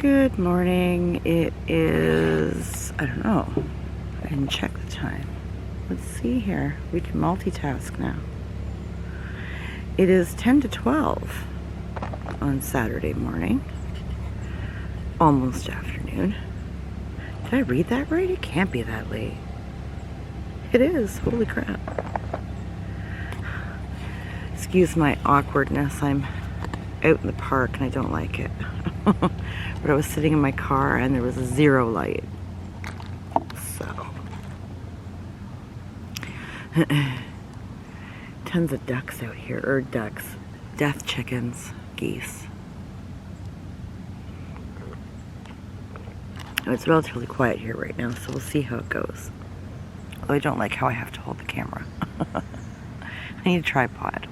Good morning. It is, I don't know, I didn't check the time. Let's see here. We can multitask now. It is 10 to 12 on Saturday morning. Almost afternoon. Did I read that right? It can't be that late. It is. Holy crap. Excuse my awkwardness. I'm out in the park and I don't like it. But I was sitting in my car and there was a zero light. So. Tons of ducks out here. Or ducks. Death chickens. Geese. It's relatively quiet here right now, so we'll see how it goes. Although I don't like how I have to hold the camera. I need a tripod.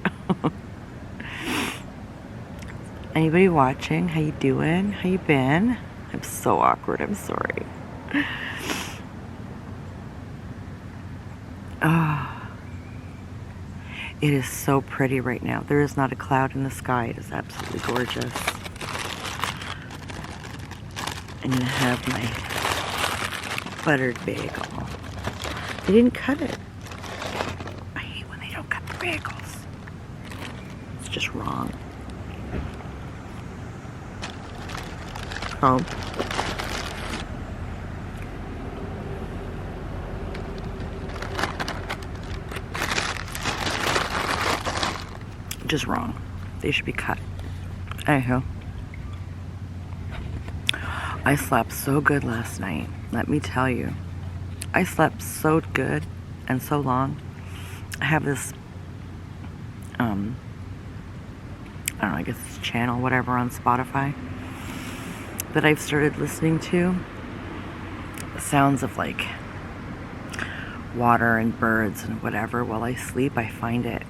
Anybody watching? How you doing? How you been? I'm so awkward. I'm sorry. It is so pretty right now. There is not a cloud in the sky. It is absolutely gorgeous. I'm gonna have my buttered bagel. They didn't cut it. I hate when they don't cut the bagels. It's just wrong. Oh. Just wrong. They should be cut. Anyhow. I slept so good last night. Let me tell you. I slept so good and so long. I have this, I don't know, I guess it's channel, whatever, on Spotify that I've started listening to. Sounds of like water and birds and whatever while I sleep. I find it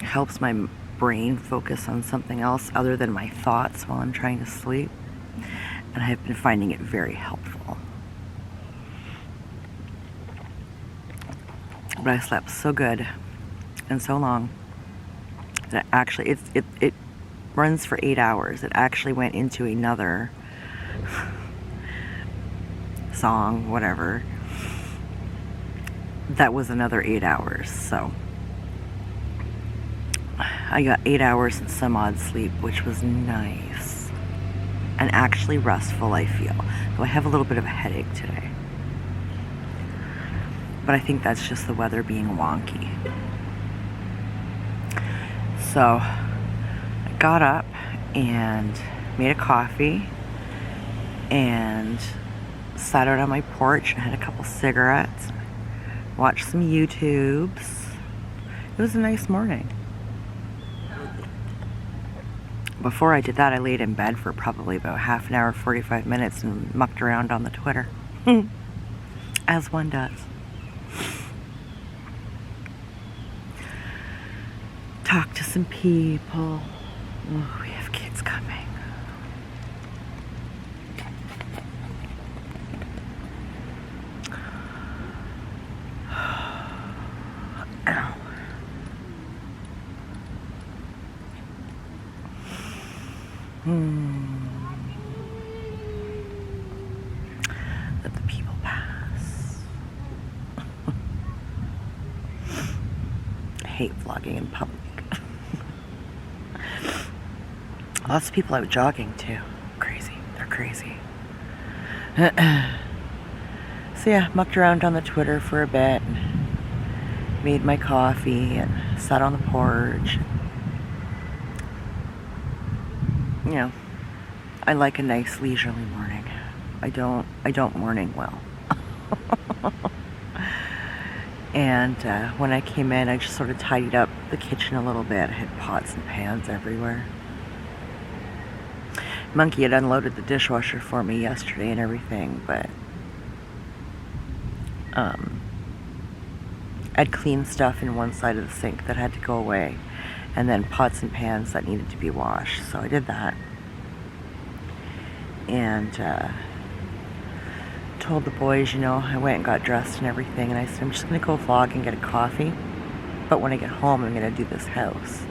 helps my brain focus on something else other than my thoughts while I'm trying to sleep. And I've been finding it very helpful. But I slept so good and so long that actually it runs for 8 hours. It actually went into another song, whatever. That was another 8 hours. So I got 8 hours and some odd sleep, which was nice. And actually restful, I feel. Though I have a little bit of a headache today. But I think that's just the weather being wonky. So I got up and made a coffee and sat out on my porch and had a couple cigarettes, watched some YouTubes. It was a nice morning. Before I did that, I laid in bed for probably about half an hour, 45 minutes and mucked around on the Twitter. As one does. Talk to some people. Oh, we have kids coming. Ow. Let the people pass. I hate vlogging in public. Lots of people out jogging too. Crazy. They're crazy. So yeah, mucked around on the Twitter for a bit. Made my coffee and sat on the porch. You know, I like a nice leisurely morning. I don't morning well. And when I came in, I just sort of tidied up the kitchen a little bit. I had pots and pans everywhere. Monkey had unloaded the dishwasher for me yesterday and everything, but I'd cleaned stuff in one side of the sink that had to go away, and then pots and pans that needed to be washed. So I did that. And told the boys, you know, I went and got dressed and everything, and I said, I'm just going to go vlog and get a coffee. But when I get home, I'm going to do this house.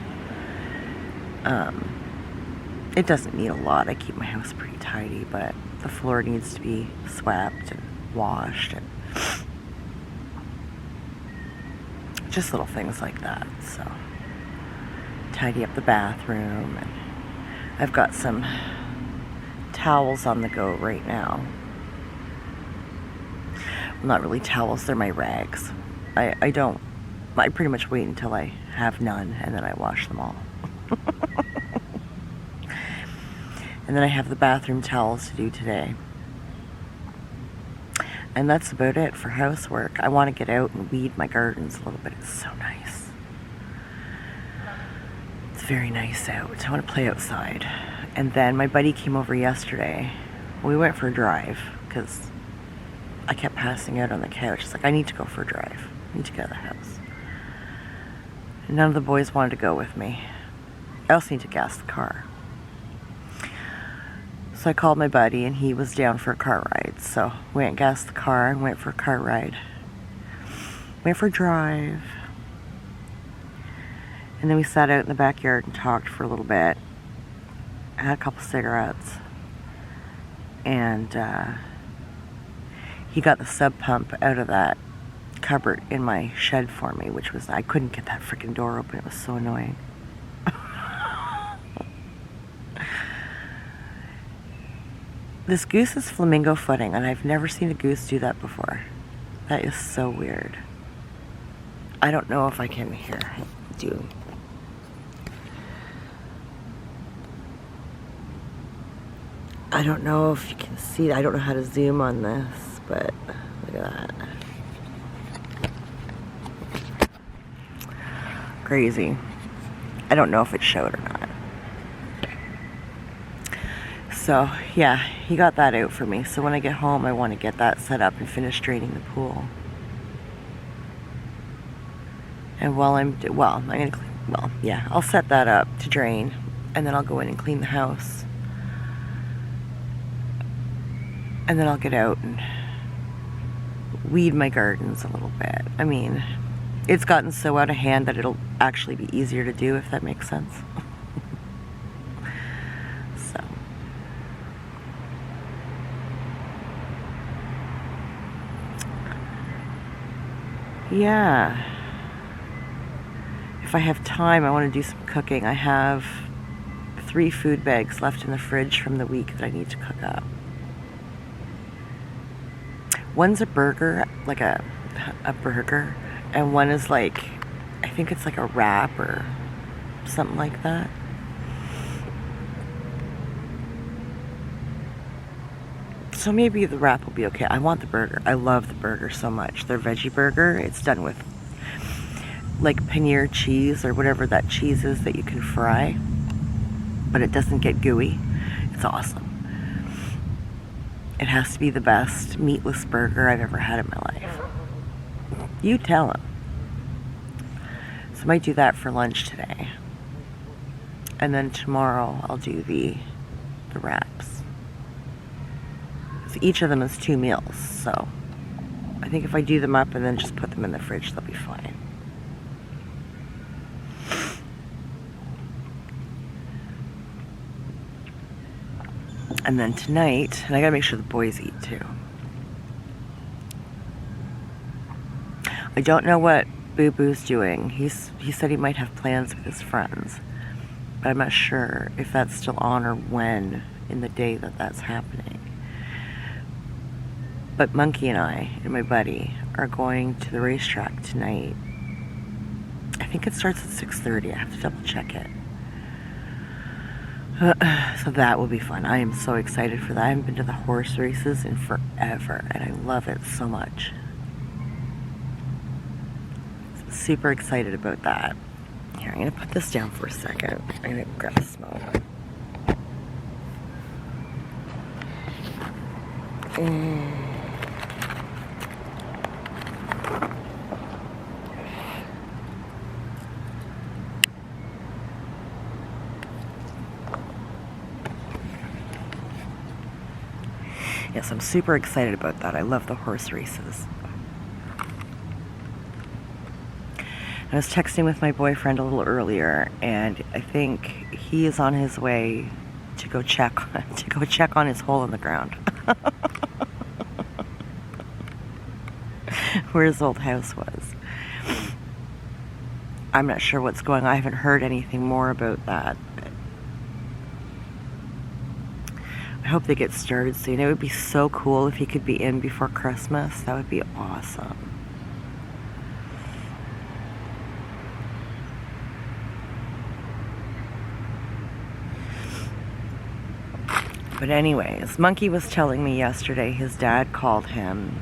It doesn't need a lot. I keep my house pretty tidy, but the floor needs to be swept and washed and just little things like that. So tidy up the bathroom, and I've got some towels on the go right now. Well, not really towels, they're my rags. I pretty much wait until I have none, and then I wash them all. And then I have the bathroom towels to do today. And that's about it for housework. I want to get out and weed my gardens a little bit. It's so nice. It's very nice out. I want to play outside. And then my buddy came over yesterday. We went for a drive because I kept passing out on the couch. It's like, I need to go for a drive. I need to get out of the house. And none of the boys wanted to go with me. I also need to gas the car. So I called my buddy, and he was down for a car ride. So we went and gassed the car and went for a car ride. Went for a drive. And then we sat out in the backyard and talked for a little bit. I had a couple cigarettes. And he got the sub pump out of that cupboard in my shed for me, which was, I couldn't get that freaking door open. It was so annoying. This goose is flamingo footing, and I've never seen a goose do that before. That is so weird. I don't know if I can do. I don't know if you can see. I don't know how to zoom on this, but look at that. Crazy. I don't know if it showed or not. So, yeah, he got that out for me. So when I get home, I want to get that set up and finish draining the pool. And while I'm going to clean, I'll set that up to drain, and then I'll go in and clean the house. And then I'll get out and weed my gardens a little bit. I mean, it's gotten so out of hand that it'll actually be easier to do, if that makes sense. So. Yeah. If I have time, I want to do some cooking. I have 3 food bags left in the fridge from the week that I need to cook up. One's a burger, like a burger, and one is like, I think it's like a wrap or something like that. So maybe the wrap will be okay. I want the burger. I love the burger so much. Their veggie burger, it's done with like paneer cheese or whatever that cheese is that you can fry, but it doesn't get gooey. It's awesome. It has to be the best meatless burger I've ever had in my life. You tell them. So I might do that for lunch today. And then tomorrow I'll do the wraps. So each of them is 2 meals, so I think if I do them up and then just put them in the fridge, they'll be fine. And then tonight, and I gotta make sure the boys eat too. I don't know what Boo Boo's doing. He said he might have plans with his friends, but I'm not sure if that's still on or when in the day that that's happening. But Monkey and I and my buddy are going to the racetrack tonight. I think it starts at 6:30. I have to double check it. So that will be fun. I am so excited for that. I haven't been to the horse races in forever, and I love it so much. So super excited about that. Here, I'm going to put this down for a second. I'm going to grab a smoke. Yes, I'm super excited about that. I love the horse races. I was texting with my boyfriend a little earlier, and I think he is on his way to go check on his hole in the ground. Where his old house was. I'm not sure what's going on. I haven't heard anything more about that. I hope they get started soon. It would be so cool if he could be in before Christmas. That would be awesome. But anyways, Monkey was telling me yesterday his dad called him,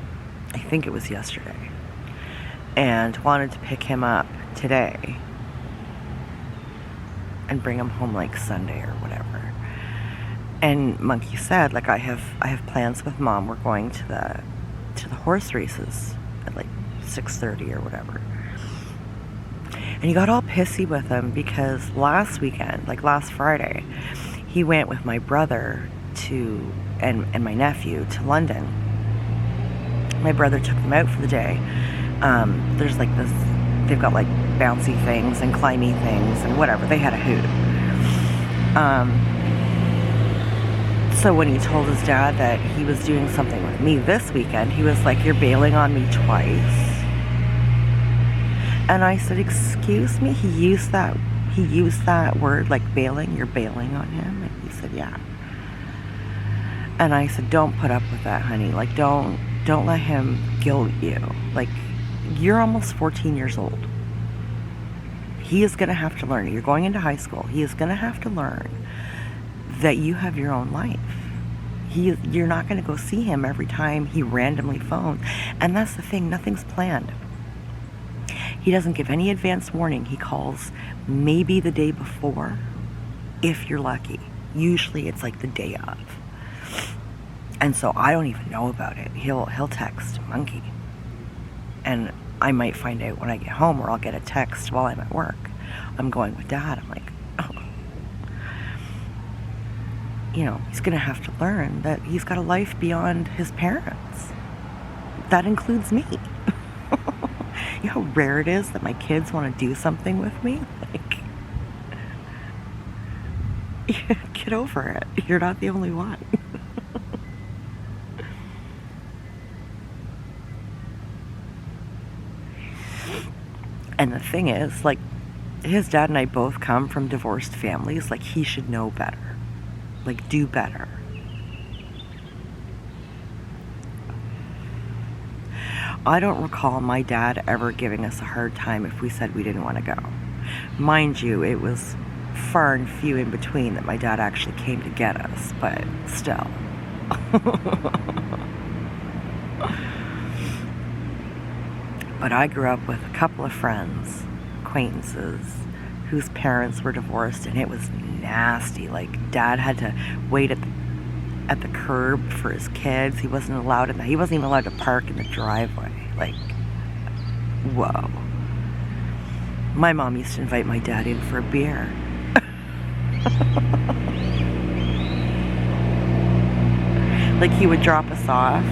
I think it was yesterday, and wanted to pick him up today and bring him home like Sunday or whatever. And Monkey said, like, I have plans with Mom. We're going to the horse races at like 6:30 or whatever. And he got all pissy with him because last weekend, like last Friday, he went with my brother and my nephew to London. My brother took them out for the day. There's like this, they've got like bouncy things and climby things and whatever. They had a hoot. So when he told his dad that he was doing something with me this weekend, he was like, "You're bailing on me twice." And I said, "Excuse me?" He used that word, like bailing. You're bailing on him? And he said, "Yeah." And I said, "Don't put up with that, honey. Like, don't let him guilt you. Like, you're almost 14 years old. He is going to have to learn. You're going into high school. He is going to have to learn that you have your own life. You're not going to go see him every time he randomly phones." And that's the thing. Nothing's planned. He doesn't give any advance warning. He calls maybe the day before, if you're lucky. Usually it's like the day of. And so I don't even know about it. He'll text Monkey. And I might find out when I get home, or I'll get a text while I'm at work. I'm going with Dad. I'm like, oh. You know, he's going to have to learn that he's got a life beyond his parents. That includes me. You know how rare it is that my kids want to do something with me? Like, get over it. You're not the only one. And the thing is, like, his dad and I both come from divorced families. Like, he should know better. Like, do better. I don't recall my dad ever giving us a hard time if we said we didn't want to go. Mind you, it was far and few in between that my dad actually came to get us, but still. But I grew up with a couple of friends, acquaintances, whose parents were divorced, and it was nasty. Like, Dad had to wait at the curb for his kids. He wasn't even allowed to park in the driveway. Like, whoa. My mom used to invite my dad in for a beer. Like, he would drop us off,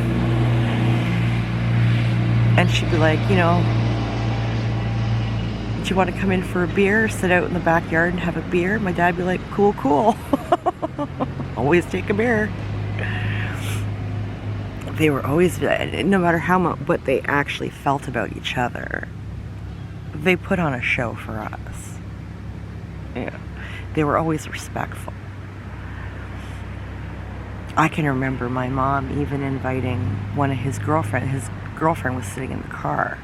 and she'd be like, you know, "Do you want to come in for a beer, sit out in the backyard and have a beer?" My dad'd be like, cool. Always take a beer. They were always, no matter what they actually felt about each other, they put on a show for us. Yeah. They were always respectful. I can remember my mom even inviting one of his girlfriend. His girlfriend was sitting in the car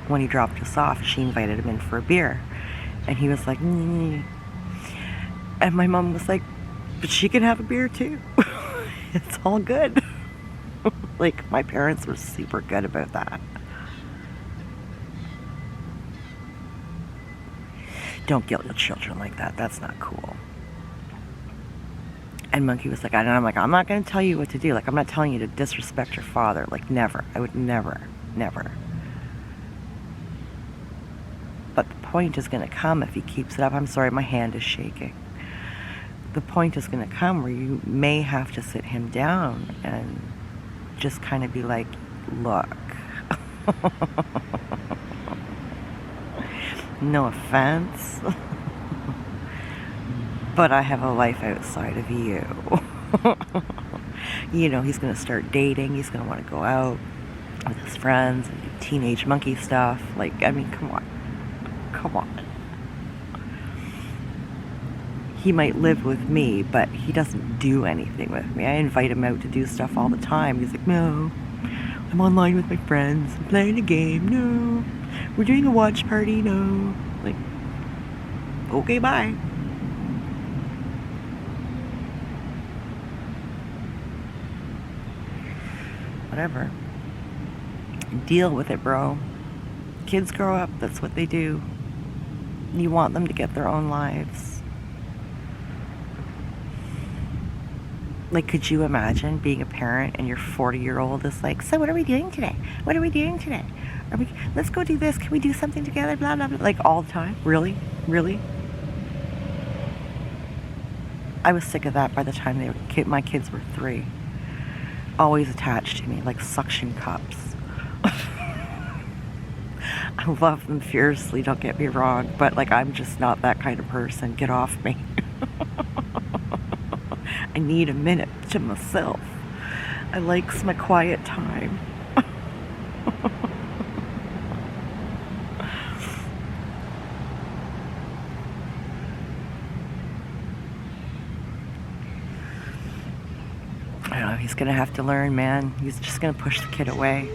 when he dropped us off. She invited him in for a beer, and he was like, "Mm." And my mom was like, "But she can have a beer too." It's all good. Like, my parents were super good about that. Don't guilt your children like that. That's not cool. And Monkey was like, and I'm like, "I'm not going to tell you what to do. Like, I'm not telling you to disrespect your father. Like, never. I would never. But the point is going to come if he keeps it up." I'm sorry, my hand is shaking. The point is going to come where you may have to sit him down and just kind of be like, "Look, no offense, But I have a life outside of you. You know, he's going to start dating. He's going to want to go out with his friends and do teenage monkey stuff. Like, I mean, come on. Come on. He might live with me, but he doesn't do anything with me. I invite him out to do stuff all the time. He's like, no, I'm online with my friends. I'm playing a game. No. We're doing a watch party. No. Like, okay, bye. Whatever. Deal with it, bro. Kids grow up. That's what they do. You want them to get their own lives. Like, could you imagine being a parent and your 40-year-old is like, so what are we doing today? What are we doing today? Let's go do this. Can we do something together? Blah, blah, blah. Like, all the time? Really? Really? I was sick of that by the time my kids were 3. Always attached to me, like suction cups. I love them fiercely, don't get me wrong, but like, I'm just not that kind of person. Get off me. I need a minute to myself. I likes my quiet time. I don't know, he's gonna have to learn, man. He's just gonna push the kid away.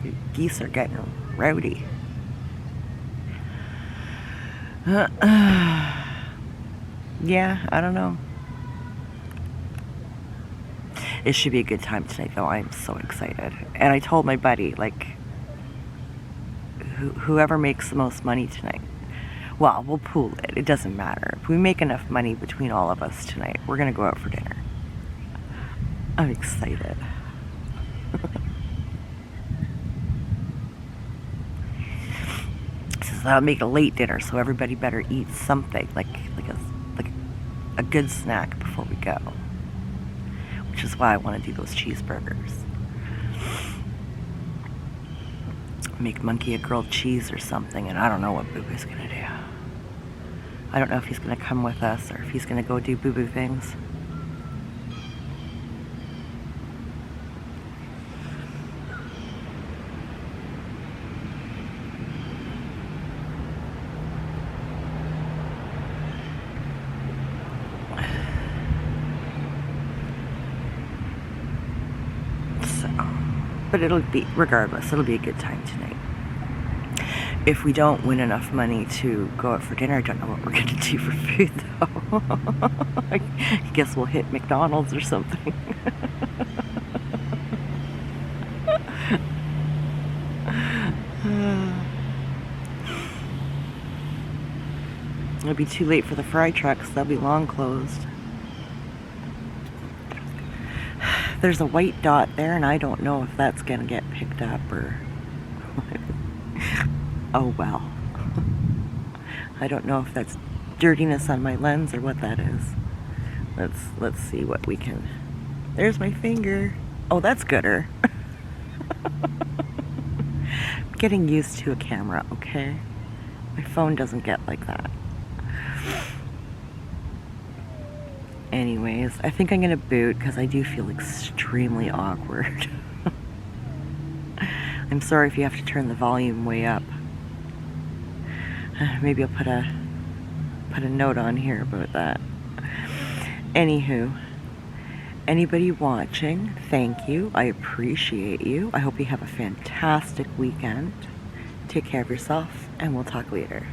The geese are getting rowdy. Yeah, I don't know. It should be a good time tonight, though. I'm so excited. And I told my buddy, like, whoever makes the most money tonight, well, we'll pool it. It doesn't matter. If we make enough money between all of us tonight, we're going to go out for dinner. I'm excited. I'll make a late dinner, so everybody better eat something, like a good snack before we go. Which is why I want to do those cheeseburgers. Make Monkey a grilled cheese or something, and I don't know what Boo Boo's gonna do. I don't know if he's gonna come with us or if he's gonna go do Boo Boo things. But it'll be, regardless, it'll be a good time tonight. If we don't win enough money to go out for dinner, I don't know what we're going to do for food, though. I guess we'll hit McDonald's or something. It'll be too late for the fry trucks. They'll be long closed. There's a white dot there, and I don't know if that's gonna get picked up or... Oh well. I don't know if that's dirtiness on my lens or what that is. Let's see what we can... There's my finger. Oh, that's gooder. I'm getting used to a camera, okay? My phone doesn't get like that. Anyways, I think I'm gonna boot because I do feel extremely awkward. I'm sorry if you have to turn the volume way up. Maybe I'll put a note on here about that. Anywho, anybody watching, thank you. I appreciate you. I hope you have a fantastic weekend. Take care of yourself, and we'll talk later.